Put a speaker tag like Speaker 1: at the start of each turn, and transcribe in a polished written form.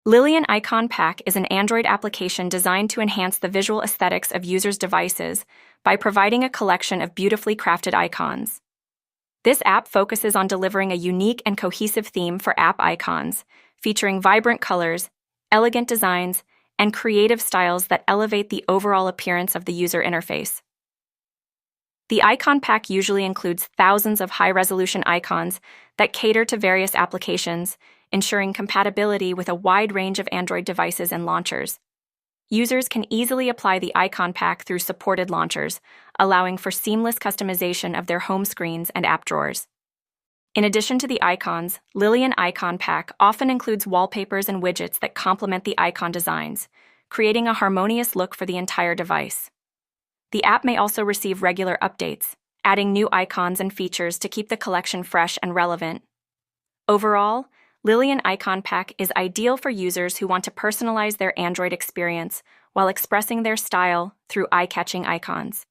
Speaker 1: Lillian Icon Pack is an Android application designed to enhance the visual aesthetics of users' devices by providing a collection of beautifully crafted icons. This app focuses on delivering a unique and cohesive theme for app icons, featuring vibrant colors, elegant designs, and creative styles that elevate the overall appearance of the user interface. The icon pack usually includes thousands of high-resolution icons that cater to various applications, ensuring compatibility with a wide range of Android devices and launchers. Users can easily apply the icon pack through supported launchers, allowing for seamless customization of their home screens and app drawers. In addition to the icons, Lillian Icon Pack often includes wallpapers and widgets that complement the icon designs, creating a harmonious look for the entire device. The app may also receive regular updates, adding new icons and features to keep the collection fresh and relevant. Overall, Lillian Icon Pack is ideal for users who want to personalize their Android experience while expressing their style through eye-catching icons.